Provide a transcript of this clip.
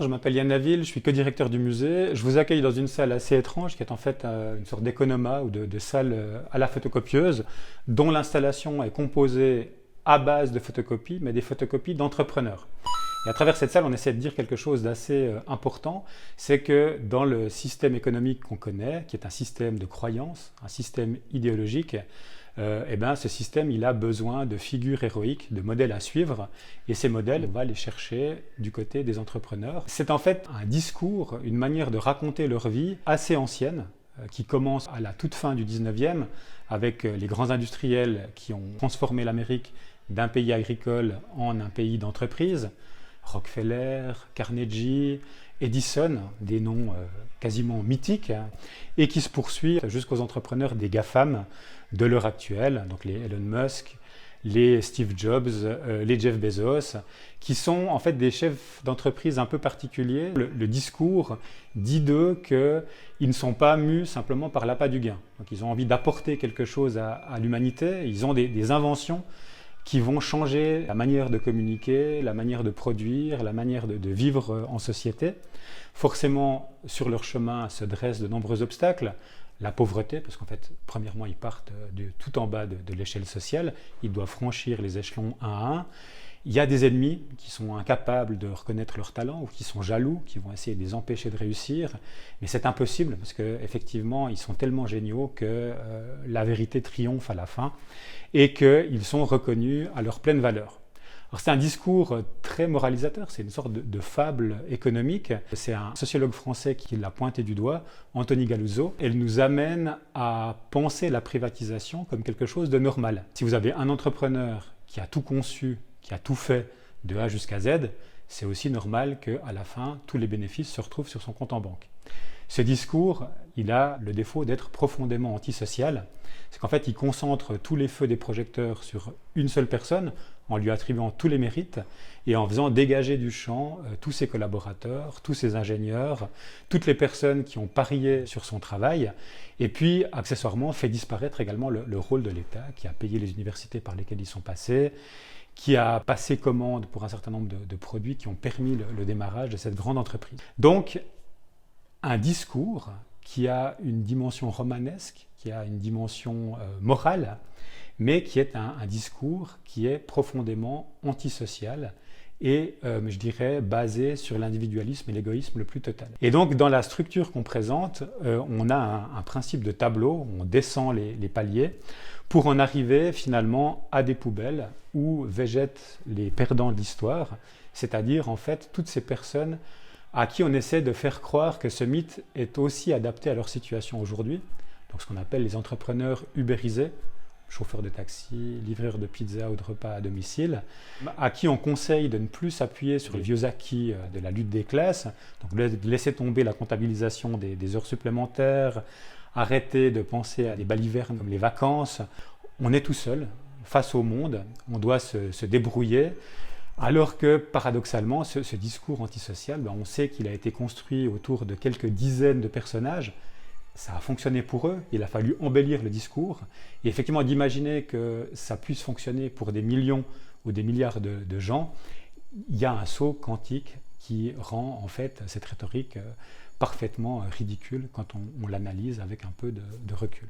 Je m'appelle Yann Laville, je suis co-directeur du musée. Je vous accueille dans une salle assez étrange qui est en fait une sorte d'économa ou de salle à la photocopieuse dont l'installation est composée à base de photocopies, mais des photocopies d'entrepreneurs. Et à travers cette salle, on essaie de dire quelque chose d'assez important, c'est que dans le système économique qu'on connaît, qui est un système de croyance, un système idéologique, ce système il a besoin de figures héroïques, de modèles à suivre, et ces modèles, on va les chercher du côté des entrepreneurs. C'est en fait un discours, une manière de raconter leur vie assez ancienne, qui commence à la toute fin du 19e, avec les grands industriels qui ont transformé l'Amérique d'un pays agricole en un pays d'entreprise. Rockefeller, Carnegie, Edison, des noms quasiment mythiques, et qui se poursuit jusqu'aux entrepreneurs des GAFAM de l'heure actuelle, donc les Elon Musk, les Steve Jobs, les Jeff Bezos, qui sont en fait des chefs d'entreprise un peu particuliers. Le discours dit d'eux qu'ils ne sont pas mus simplement par l'appât du gain. Donc ils ont envie d'apporter quelque chose à l'humanité, ils ont des inventions qui vont changer la manière de communiquer, la manière de produire, la manière de vivre en société. Forcément, sur leur chemin se dressent de nombreux obstacles. La pauvreté, parce qu'en fait, premièrement, ils partent tout en bas de l'échelle sociale, ils doivent franchir les échelons un à un. Il y a des ennemis qui sont incapables de reconnaître leur talent ou qui sont jaloux, qui vont essayer de les empêcher de réussir. Mais c'est impossible parce qu'effectivement, ils sont tellement géniaux que la vérité triomphe à la fin et qu'ils sont reconnus à leur pleine valeur. Alors c'est un discours très moralisateur, c'est une sorte de fable économique. C'est un sociologue français qui l'a pointé du doigt, Anthony Galuzzo. Elle nous amène à penser la privatisation comme quelque chose de normal. Si vous avez un entrepreneur qui a tout conçu, qui a tout fait de A jusqu'à Z, c'est aussi normal qu'à la fin, tous les bénéfices se retrouvent sur son compte en banque. Ce discours, il a le défaut d'être profondément antisocial. C'est qu'en fait, il concentre tous les feux des projecteurs sur une seule personne, en lui attribuant tous les mérites et en faisant dégager du champ tous ses collaborateurs, tous ses ingénieurs, toutes les personnes qui ont parié sur son travail, et puis, accessoirement, fait disparaître également le rôle de l'État, qui a payé les universités par lesquelles ils sont passés, qui a passé commande pour un certain nombre de produits qui ont permis le démarrage de cette grande entreprise. Donc, un discours qui a une dimension romanesque, qui a une dimension morale, mais qui est un discours qui est profondément antisocial et, je dirais, basé sur l'individualisme et l'égoïsme le plus total. Et donc, dans la structure qu'on présente, on a un principe de tableau, on descend les paliers pour en arriver finalement à des poubelles où végètent les perdants de l'histoire, c'est-à-dire en fait toutes ces personnes à qui on essaie de faire croire que ce mythe est aussi adapté à leur situation aujourd'hui, donc ce qu'on appelle les entrepreneurs ubérisés, chauffeurs de taxi, livreurs de pizza ou de repas à domicile, à qui on conseille de ne plus s'appuyer sur les vieux acquis de la lutte des classes, donc de laisser tomber la comptabilisation des heures supplémentaires, arrêter de penser à des balivernes comme les vacances. On est tout seul face au monde, on doit se débrouiller, alors que paradoxalement, ce discours antisocial, on sait qu'il a été construit autour de quelques dizaines de personnages. Ça a fonctionné pour eux, il a fallu embellir le discours. Et effectivement, d'imaginer que ça puisse fonctionner pour des millions ou des milliards de gens, il y a un saut quantique qui rend en fait cette rhétorique parfaitement ridicule quand on l'analyse avec un peu de recul.